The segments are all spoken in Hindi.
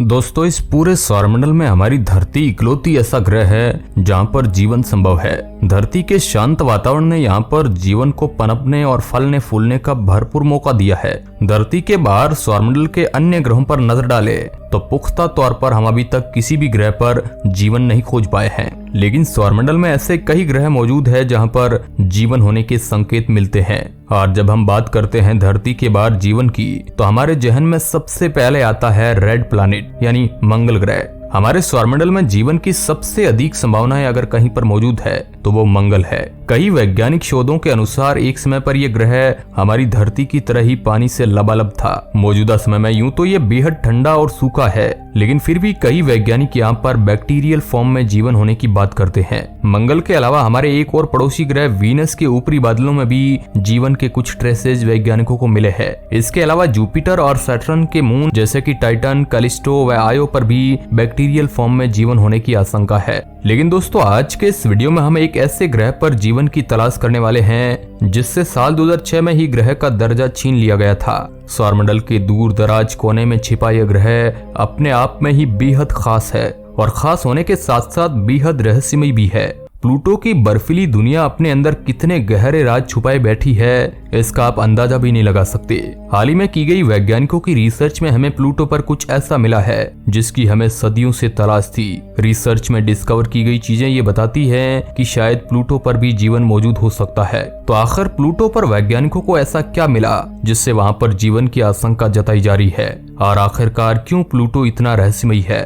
दोस्तों, इस पूरे सौरमंडल में हमारी धरती इकलौती ऐसा ग्रह है जहाँ पर जीवन संभव है। धरती के शांत वातावरण ने यहाँ पर जीवन को पनपने और फलने फूलने का भरपूर मौका दिया है। धरती के बाहर सौरमंडल के अन्य ग्रहों पर नजर डाले तो पुख्ता तौर पर हम अभी तक किसी भी ग्रह पर जीवन नहीं खोज पाए हैं, लेकिन सौरमंडल में ऐसे कई ग्रह मौजूद है जहाँ पर जीवन होने के संकेत मिलते हैं। और जब हम बात करते हैं धरती के बाहर जीवन की, तो हमारे जहन में सबसे पहले आता है रेड प्लैनेट यानी मंगल ग्रह। हमारे सौरमंडल में जीवन की सबसे अधिक संभावनाएं अगर कहीं पर मौजूद है तो वो मंगल है। कई वैज्ञानिक शोधों के अनुसार एक समय पर यह ग्रह हमारी धरती की तरह ही पानी से लबालब था। मौजूदा समय में यूं तो ये बेहद ठंडा और सूखा है, लेकिन फिर भी कई वैज्ञानिक यहाँ पर बैक्टीरियल फॉर्म में जीवन होने की बात करते हैं। मंगल के अलावा हमारे एक और पड़ोसी ग्रह वीनस के ऊपरी बादलों में भी जीवन के कुछ ट्रेसेज वैज्ञानिकों को मिले हैं। इसके अलावा जुपिटर और सैटर्न के मून जैसे कि टाइटन, कैलिस्टो व आयो पर भी बैक्टीरियल फॉर्म में जीवन होने की आशंका है। लेकिन दोस्तों, आज के इस वीडियो में हम एक ऐसे ग्रह पर जीवन की तलाश करने वाले हैं जिससे साल 2006 में ही ग्रह का दर्जा छीन लिया गया था। सौरमंडल के दूर दराज कोने में छिपा यह ग्रह अपने आप में ही बेहद खास है और खास होने के साथ साथ बेहद रहस्यमय भी है। प्लूटो की बर्फीली दुनिया अपने अंदर कितने गहरे राज छुपाए बैठी है, इसका आप अंदाजा भी नहीं लगा सकते। हाल ही में की गई वैज्ञानिकों की रिसर्च में हमें प्लूटो पर कुछ ऐसा मिला है जिसकी हमें सदियों से तलाश थी। रिसर्च में डिस्कवर की गई चीजें ये बताती हैं कि शायद प्लूटो पर भी जीवन मौजूद हो सकता है। तो आखिर प्लूटो पर वैज्ञानिकों को ऐसा क्या मिला जिससे वहाँ पर जीवन की आशंका जताई जा रही है, और आखिरकार क्यों प्लूटो इतना रहस्यमय है?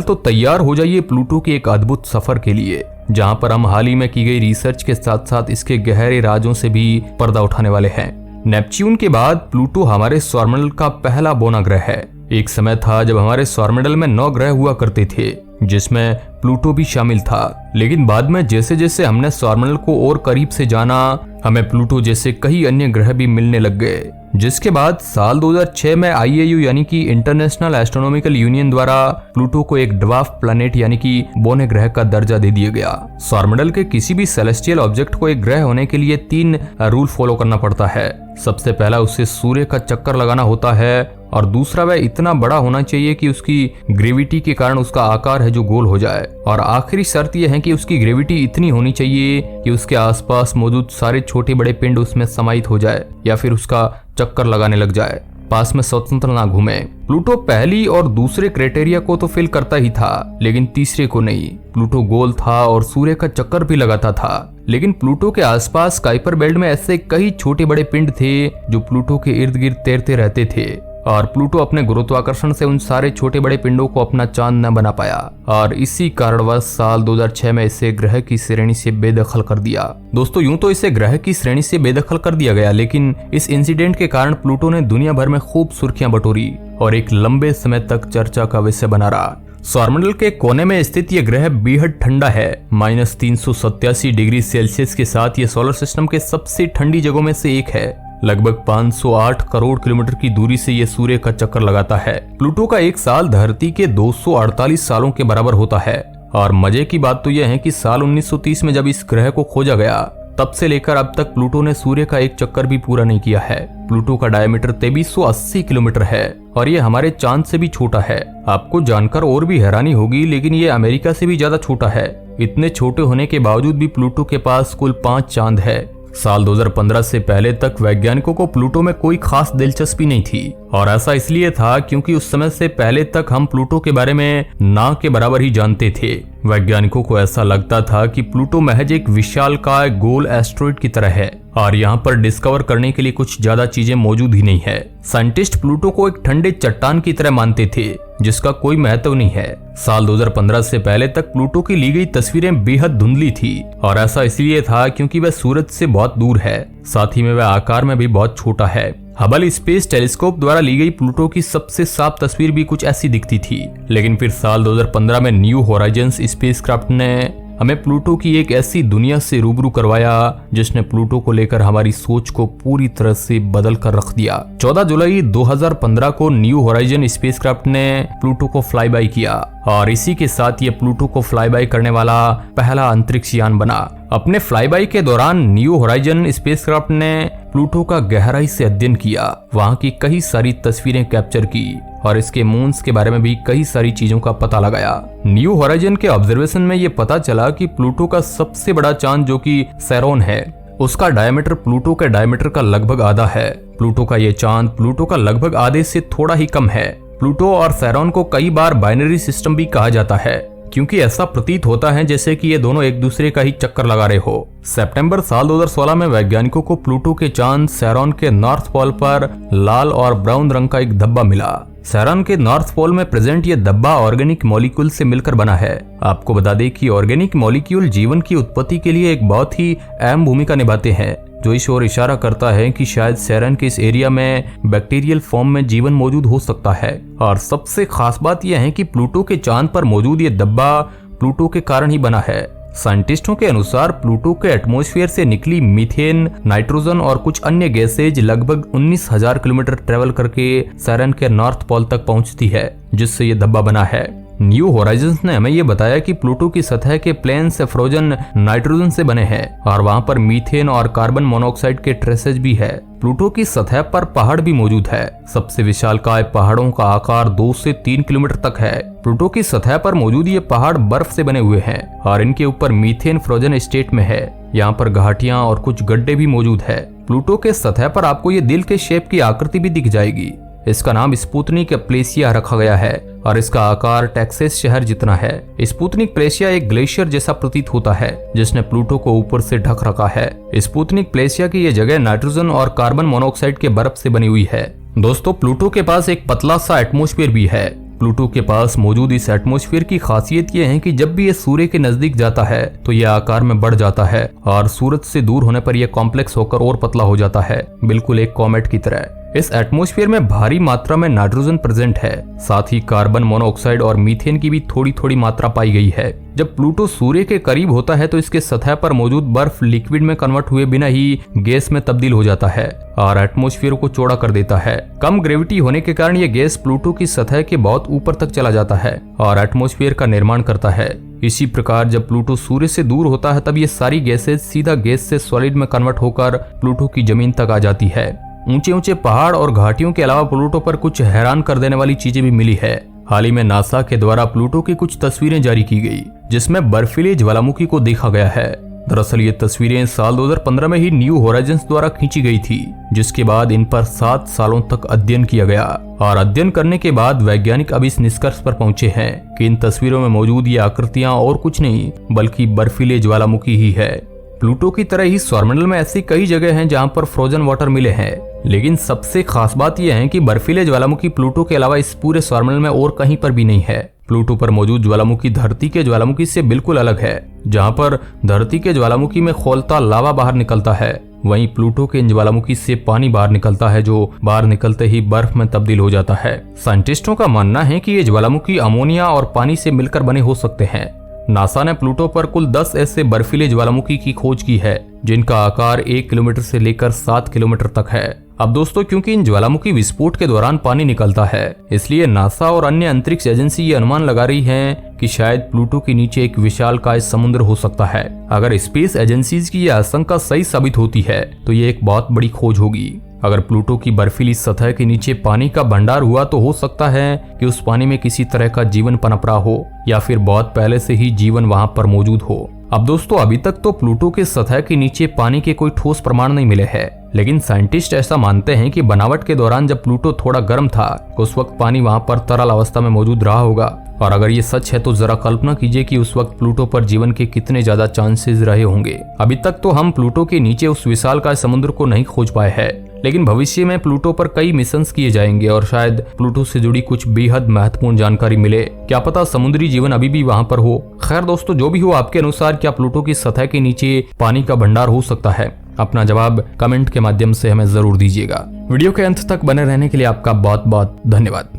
तो तैयार हो जाइए प्लूटो के एक अद्भुत सफर के लिए, जहां पर हम हाल ही में की गई रिसर्च के साथ साथ इसके गहरे राजों से भी पर्दा उठाने वाले हैं। नेपच्यून के बाद प्लूटो हमारे सौरमंडल का पहला बौना ग्रह है। एक समय था जब हमारे सौरमंडल में 9 ग्रह हुआ करते थे, जिसमें प्लूटो भी शामिल था। लेकिन बाद में जैसे जैसे हमने सौरमंडल को और करीब से जाना, हमें प्लूटो जैसे कई अन्य ग्रह भी मिलने लग गए, जिसके बाद साल 2006 में IAU यानी कि इंटरनेशनल एस्ट्रोनॉमिकल यूनियन द्वारा प्लूटो को एक ड्वार्फ प्लैनेट यानी कि बौने ग्रह का दर्जा दे दिया गया। सौरमंडल के किसी भी सेलेस्टियल ऑब्जेक्ट को एक ग्रह होने के लिए 3 रूल फॉलो करना पड़ता है। सबसे पहला, उसे सूर्य का चक्कर लगाना होता है, और दूसरा, वह इतना बड़ा होना चाहिए कि उसकी ग्रेविटी के कारण उसका आकार है जो गोल हो जाए, और आखिरी शर्त यह है कि उसकी ग्रेविटी इतनी होनी चाहिए कि उसके आसपास मौजूद सारे छोटे बड़े पिंड उसमें समाहित हो जाए या फिर उसका चक्कर लगाने लग जाए, पास में स्वतंत्र ना घूमे। प्लूटो पहली और दूसरे क्राइटेरिया को तो फिल करता ही था, लेकिन तीसरे को नहीं। प्लूटो गोल था और सूर्य का चक्कर भी लगाता था, लेकिन प्लूटो के आसपास काइपर बेल्ट में ऐसे कई छोटे बड़े पिंड थे जो प्लूटो के इर्द गिर्द तैरते रहते थे, और प्लूटो अपने गुरुत्वाकर्षण से उन सारे छोटे बड़े पिंडों को अपना चांद न बना पाया, और इसी कारणवश साल 2006 में इसे ग्रह की श्रेणी से बेदखल कर दिया। दोस्तों, यूं तो इसे ग्रह की श्रेणी से बेदखल कर दिया गया, लेकिन इस इंसिडेंट के कारण प्लूटो ने दुनिया भर में खूब सुर्खियां बटोरी और एक लंबे समय तक चर्चा का विषय बना रहा। सौरमंडल के कोने में स्थित यह ग्रह बेहद ठंडा है। -387 डिग्री सेल्सियस के साथ ये सोलर सिस्टम के सबसे ठंडी जगहों में से एक है। लगभग 508 करोड़ किलोमीटर की दूरी से यह सूर्य का चक्कर लगाता है। प्लूटो का एक साल धरती के 248 सालों के बराबर होता है। और मजे की बात तो यह है कि साल 1930 में जब इस ग्रह को खोजा गया, तब से लेकर अब तक प्लूटो ने सूर्य का एक चक्कर भी पूरा नहीं किया है। प्लूटो का डायमीटर 2380 किलोमीटर है और ये हमारे चांद से भी छोटा है। आपको जानकर और भी हैरानी होगी, लेकिन ये अमेरिका से भी ज्यादा छोटा है। इतने छोटे होने के बावजूद भी प्लूटो के पास कुल 5 चांद है। साल 2015 से पहले तक वैज्ञानिकों को प्लूटो में कोई खास दिलचस्पी नहीं थी, और ऐसा इसलिए था क्योंकि उस समय से पहले तक हम प्लूटो के बारे में ना के बराबर ही जानते थे। वैज्ञानिकों को ऐसा लगता था कि प्लूटो महज एक विशालकाय गोल एस्ट्रॉइड की तरह है और यहाँ पर डिस्कवर करने के लिए कुछ ज्यादा चीजें मौजूद ही नहीं है। साइंटिस्ट प्लूटो को एक ठंडे चट्टान की तरह मानते थे जिसका कोई महत्व नहीं है। साल 2015 से पहले तक प्लूटो की ली गई तस्वीरें बेहद धुंधली थी, और ऐसा इसलिए था क्योंकि वह सूरज से बहुत दूर है, साथ ही में वह आकार में भी बहुत छोटा है। हबल स्पेस टेलीस्कोप द्वारा ली गई प्लूटो की सबसे साफ तस्वीर भी कुछ ऐसी दिखती थी, लेकिन फिर साल 2015 में न्यू होराइजन्स स्पेसक्राफ्ट ने हमें प्लूटो की एक ऐसी दुनिया से रूबरू करवाया जिसने प्लूटो को लेकर हमारी सोच को पूरी तरह से बदल कर रख दिया। 14 जुलाई 2015 को न्यू होराइजन स्पेसक्राफ्ट ने प्लूटो को फ्लाई बाय किया और इसी के साथ ये प्लूटो को फ्लाई बाय करने वाला पहला अंतरिक्ष यान बना। अपने फ्लाई बाय के दौरान न्यू होराइजन स्पेसक्राफ्ट ने प्लूटो का गहराई से अध्ययन किया, वहां की कई सारी तस्वीरें कैप्चर की और इसके मून्स के बारे में भी कई सारी चीजों का पता लगाया। न्यू होराइजन के ऑब्जर्वेशन में ये पता चला कि प्लूटो का सबसे बड़ा चांद जो कि सैरोन है, उसका डायमीटर प्लूटो के डायमीटर का लगभग आधा है। प्लूटो का ये चांद प्लूटो का लगभग आधे से थोड़ा ही कम है। प्लूटो और सैरोन को कई बार बाइनरी सिस्टम भी कहा जाता है, क्योंकि ऐसा प्रतीत होता है जैसे कि ये दोनों एक दूसरे का ही चक्कर लगा रहे हो। सितंबर साल 2016 में वैज्ञानिकों को प्लूटो के चांद सैरोन के नॉर्थ पोल पर लाल और ब्राउन रंग का एक धब्बा मिला। सैरोन के नॉर्थ पोल में प्रेजेंट ये धब्बा ऑर्गेनिक मॉलिक्यूल से मिलकर बना है। आपको बता दें कि ऑर्गेनिक मॉलिक्यूल जीवन की उत्पत्ति के लिए एक बहुत ही अहम भूमिका निभाते हैं, जो इस ओर इशारा करता है कि शायद सैरोन के इस एरिया में बैक्टीरियल फॉर्म में जीवन मौजूद हो सकता है। और सबसे खास बात यह है कि प्लूटो के चांद पर मौजूद ये धब्बा प्लूटो के कारण ही बना है। साइंटिस्टों के अनुसार प्लूटो के एटमॉस्फेयर से निकली मीथेन, नाइट्रोजन और कुछ अन्य गैसेज लगभग 19,000 किलोमीटर ट्रेवल करके सैरोन के नॉर्थ पोल तक पहुंचती है, जिससे ये धब्बा बना है। न्यू होराइजन्स ने हमें ये बताया कि प्लूटो की सतह के प्लेन से फ्रोजन नाइट्रोजन से बने हैं और वहाँ पर मीथेन और कार्बन मोनोऑक्साइड के ट्रेसेज भी है। प्लूटो की सतह पर पहाड़ भी मौजूद है। सबसे विशालकाय पहाड़ों का आकार 2 से 3 किलोमीटर तक है। प्लूटो की सतह पर मौजूद ये पहाड़ बर्फ से बने हुए हैं और इनके ऊपर मीथेन फ्रोजन स्टेट में है। यहाँ पर घाटियां और कुछ गड्ढे भी मौजूद है। प्लूटो के सतह पर आपको ये दिल के शेप की आकृति भी दिख जाएगी। इसका नाम स्पुतनिक प्लेसिया रखा गया है और इसका आकार टेक्सास शहर जितना है। स्पुतनिक प्लेसिया एक ग्लेशियर जैसा प्रतीत होता है, जिसने प्लूटो को ऊपर से ढक रखा है। स्पुतनिक प्लेसिया की यह जगह नाइट्रोजन और कार्बन मोनोऑक्साइड के बर्फ से बनी हुई है। दोस्तों, प्लूटो के पास एक पतला सा एटमॉस्फेयर भी है। प्लूटो के पास मौजूद इस एटमॉस्फेयर की खासियत यह है कि जब भी ये सूर्य के नजदीक जाता है तो यह आकार में बढ़ जाता है और सूरज से दूर होने पर यह कॉम्प्लेक्स होकर और पतला हो जाता है, बिल्कुल एक कॉमेट की तरह। इस एटमॉस्फेयर में भारी मात्रा में नाइट्रोजन प्रेजेंट है, साथ ही कार्बन मोनोऑक्साइड और मीथेन की भी थोड़ी थोड़ी मात्रा पाई गई है। जब प्लूटो सूर्य के करीब होता है तो इसके सतह पर मौजूद बर्फ लिक्विड में कन्वर्ट हुए बिना ही गैस में तब्दील हो जाता है और एटमॉस्फेयर को चौड़ा कर देता है। कम ग्रेविटी होने के कारण यह गैस प्लूटो की सतह के बहुत ऊपर तक चला जाता है और एटमॉस्फेयर का निर्माण करता है। इसी प्रकार जब प्लूटो सूर्य से दूर होता है तब ये सारी गैसेज सीधा गैस से सॉलिड में कन्वर्ट होकर प्लूटो की जमीन तक आ जाती है। ऊंचे ऊंचे पहाड़ और घाटियों के अलावा प्लूटो पर कुछ हैरान कर देने वाली चीजें भी मिली है। हाल ही में नासा के द्वारा प्लूटो की कुछ तस्वीरें जारी की गई, जिसमें बर्फीले ज्वालामुखी को देखा गया है। दरअसल ये तस्वीरें साल 2015 में ही न्यू होराइजन्स द्वारा खींची गई थी, जिसके बाद इन पर 7 सालों तक अध्ययन किया गया और अध्ययन करने के बाद वैज्ञानिक अब इस निष्कर्ष पर पहुंचे हैं कि इन तस्वीरों में मौजूद ये आकृतियां और कुछ नहीं बल्कि बर्फीले ज्वालामुखी ही है। प्लूटो की तरह ही सौरमंडल में ऐसी कई जगह हैं जहां पर फ्रोजन वाटर मिले हैं, लेकिन सबसे खास बात यह है कि बर्फीले ज्वालामुखी प्लूटो के अलावा इस पूरे सौरमंडल में और कहीं पर भी नहीं है। प्लूटो पर मौजूद ज्वालामुखी धरती के ज्वालामुखी से बिल्कुल अलग है। जहां पर धरती के ज्वालामुखी में खौलता लावा बाहर निकलता है, वहीं प्लूटो के ज्वालामुखी से पानी बाहर निकलता है, जो बाहर निकलते ही बर्फ में तब्दील हो जाता है। साइंटिस्टों का मानना है कि ये ज्वालामुखी अमोनिया और पानी से मिलकर बने हो सकते हैं। नासा ने प्लूटो पर कुल 10 ऐसे बर्फीले ज्वालामुखी की खोज की है, जिनका आकार 1 किलोमीटर से लेकर 7 किलोमीटर तक है। अब दोस्तों, क्योंकि इन ज्वालामुखी विस्फोट के दौरान पानी निकलता है, इसलिए नासा और अन्य अंतरिक्ष एजेंसी ये अनुमान लगा रही हैं कि शायद प्लूटो के नीचे एक विशालकाय समुद्र हो सकता है। अगर स्पेस एजेंसीज की यह आशंका सही साबित होती है तो ये एक बहुत बड़ी खोज होगी। अगर प्लूटो की बर्फीली सतह के नीचे पानी का भंडार हुआ तो हो सकता है कि उस पानी में किसी तरह का जीवन पनप रहा हो या फिर बहुत पहले से ही जीवन वहां पर मौजूद हो। अब दोस्तों, अभी तक तो प्लूटो के सतह के नीचे पानी के कोई ठोस प्रमाण नहीं मिले हैं, लेकिन साइंटिस्ट ऐसा मानते हैं कि बनावट के दौरान जब प्लूटो थोड़ा गर्म था उस वक्त पानी वहां पर तरल अवस्था में मौजूद रहा होगा। और अगर ये सच है तो जरा कल्पना कीजिए कि उस वक्त प्लूटो पर जीवन के कितने ज्यादा चांसेस रहे होंगे। अभी तक तो हम प्लूटो के नीचे उस विशालकाय समुद्र को नहीं खोज पाए हैं, लेकिन भविष्य में प्लूटो पर कई मिशंस किए जाएंगे और शायद प्लूटो से जुड़ी कुछ बेहद महत्वपूर्ण जानकारी मिले। क्या पता समुद्री जीवन अभी भी वहां पर हो। खैर दोस्तों, जो भी हो, आपके अनुसार क्या प्लूटो की सतह के नीचे पानी का भंडार हो सकता है? अपना जवाब कमेंट के माध्यम से हमें जरूर दीजिएगा। वीडियो के अंत तक बने रहने के लिए आपका बहुत बहुत धन्यवाद।